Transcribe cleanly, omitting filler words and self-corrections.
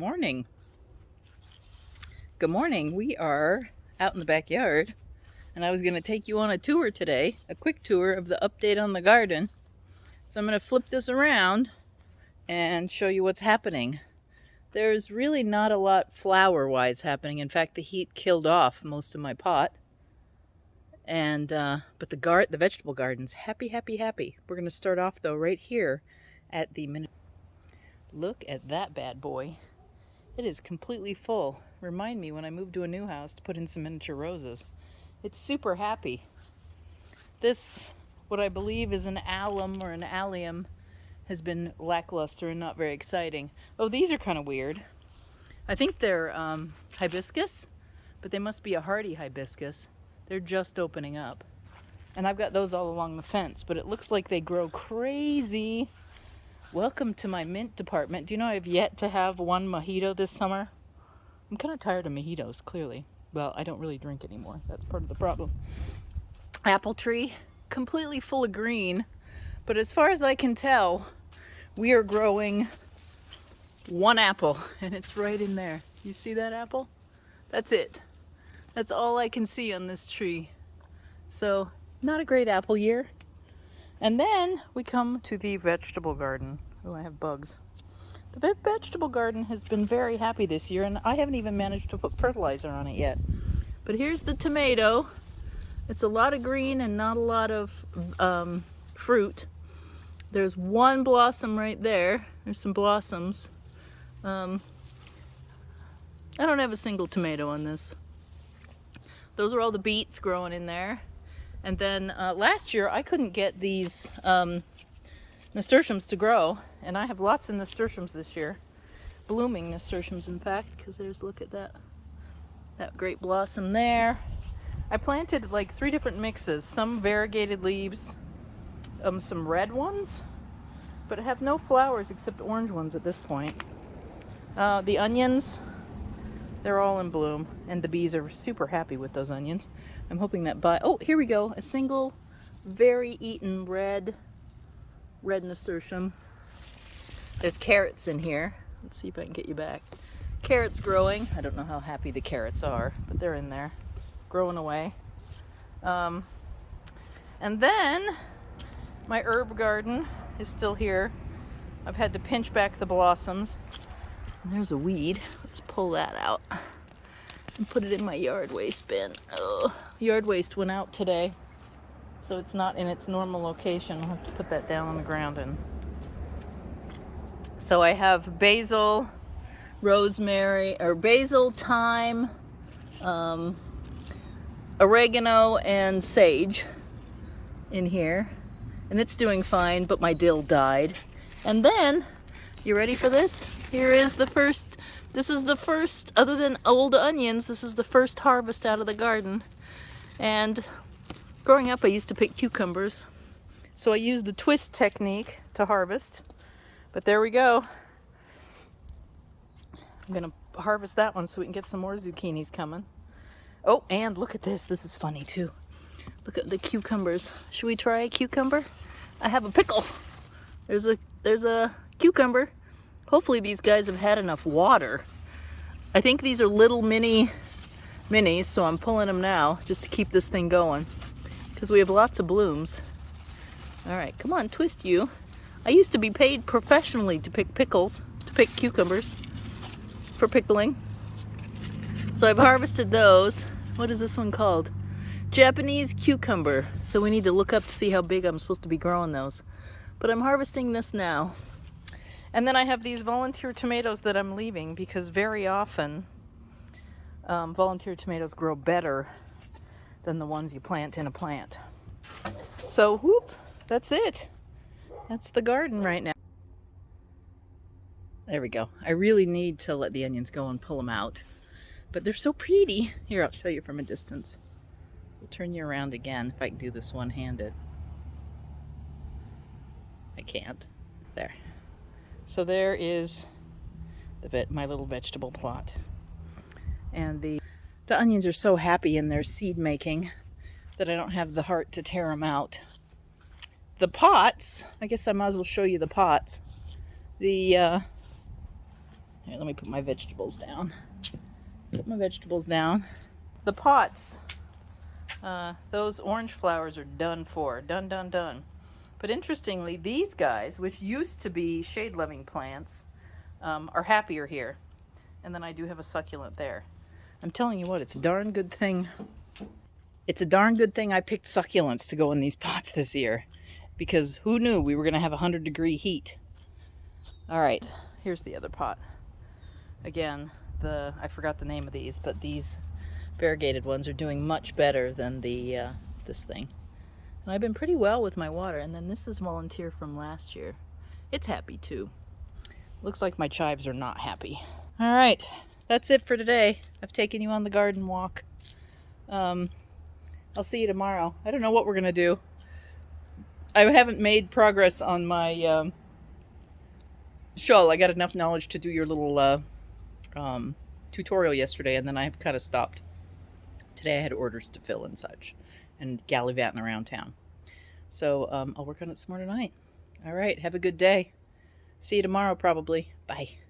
Morning. Good morning. We are out in the backyard, and I was going to take you on a tour today, a quick tour of the update on the garden. So I'm going to flip this around and show you what's happening. There's really not a lot flower-wise happening. In fact, the heat killed off most of my pot. And but the vegetable garden's happy. We're going to start off though right here at the minute. Look at that bad boy. It is completely full. Remind me when I move to a new house to put in some miniature roses. It's super happy. This, what I believe is an alum or an allium, has been lackluster and not very exciting. Oh, these are kind of weird. I think they're hibiscus, but they must be a hardy hibiscus. They're just opening up. And I've got those all along the fence, but it looks like they grow crazy. Welcome to my mint department. Do you know I've yet to have one mojito this summer? I'm kind of tired of mojitos, clearly. Well, I don't really drink anymore. That's part of the problem. Apple tree, completely full of green. But as far as I can tell, we are growing one apple, and it's right in there. You see that apple? That's it. That's all I can see on this tree. So, not a great apple year. And then we come to the vegetable garden. Oh, I have bugs. The vegetable garden has been very happy this year, and I haven't even managed to put fertilizer on it yet. But here's the tomato. It's a lot of green and not a lot of fruit. There's one blossom right there. There's some blossoms. I don't have a single tomato on this. Those are all the beets growing in there. And then last year I couldn't get these nasturtiums to grow, and I have lots of nasturtiums this year. Blooming nasturtiums, in fact, because look at that great blossom there. I planted like 3 different mixes, some variegated leaves, some red ones, but I have no flowers except orange ones at this point. The onions, they're all in bloom, and the bees are super happy with those onions. I'm hoping that oh, here we go, a single very eaten red nasturtium. There's carrots in here. Let's see if I can get you back. Carrots growing. I don't know how happy the carrots are, but they're in there, growing away. And then my herb garden is still here. I've had to pinch back the blossoms. And there's a weed. Let's pull that out and put it in my yard waste bin. Oh, yard waste went out today, so it's not in its normal location. I'll have to put that down on the ground. And so I have basil, rosemary, or basil, thyme, oregano, and sage in here, and it's doing fine, but my dill died. And then, you ready for this? Here is the first. This is the first, other than old onions, this is the first harvest out of the garden. And growing up, I used to pick cucumbers. So I used the twist technique to harvest. But there we go. I'm going to harvest that one so we can get some more zucchinis coming. Oh, and look at this. This is funny too. Look at the cucumbers. Should we try a cucumber? I have a pickle. There's a cucumber. Hopefully these guys have had enough water. I think these are little minis, so I'm pulling them now just to keep this thing going, because we have lots of blooms. All right, come on, twist you. I used to be paid professionally to pick cucumbers for pickling. So I've harvested those. What is this one called? Japanese cucumber. So we need to look up to see how big I'm supposed to be growing those. But I'm harvesting this now. And then I have these volunteer tomatoes that I'm leaving, because very often volunteer tomatoes grow better than the ones you plant in a plant. So, whoop, that's it. That's the garden right now. There we go. I really need to let the onions go and pull them out. But they're so pretty. Here, I'll show you from a distance. We'll turn you around again if I can do this one-handed. I can't. There. So there is my little vegetable plot. And the onions are so happy in their seed making that I don't have the heart to tear them out. The pots, I guess I might as well show you the pots. The Here, let me put my vegetables down. Put my vegetables down. The pots, those orange flowers are done for. Done, done, done. But interestingly, these guys, which used to be shade-loving plants, are happier here. And then I do have a succulent there. I'm telling you what, it's a darn good thing. It's a darn good thing I picked succulents to go in these pots this year. Because who knew we were going to have 100-degree heat. All right, here's the other pot. Again, I forgot the name of these, but these variegated ones are doing much better than this thing. And I've been pretty well with my water. And then this is volunteer from last year. It's happy too. Looks like my chives are not happy. All right, that's it for today. I've taken you on the garden walk. I'll see you tomorrow. I don't know what we're gonna do. I haven't made progress on my shawl. I got enough knowledge to do your little tutorial yesterday, and then I've kind of stopped. Today I had orders to fill and such, and gallivanting around town. So I'll work on it some more tonight. All right, have a good day. See you tomorrow probably. Bye.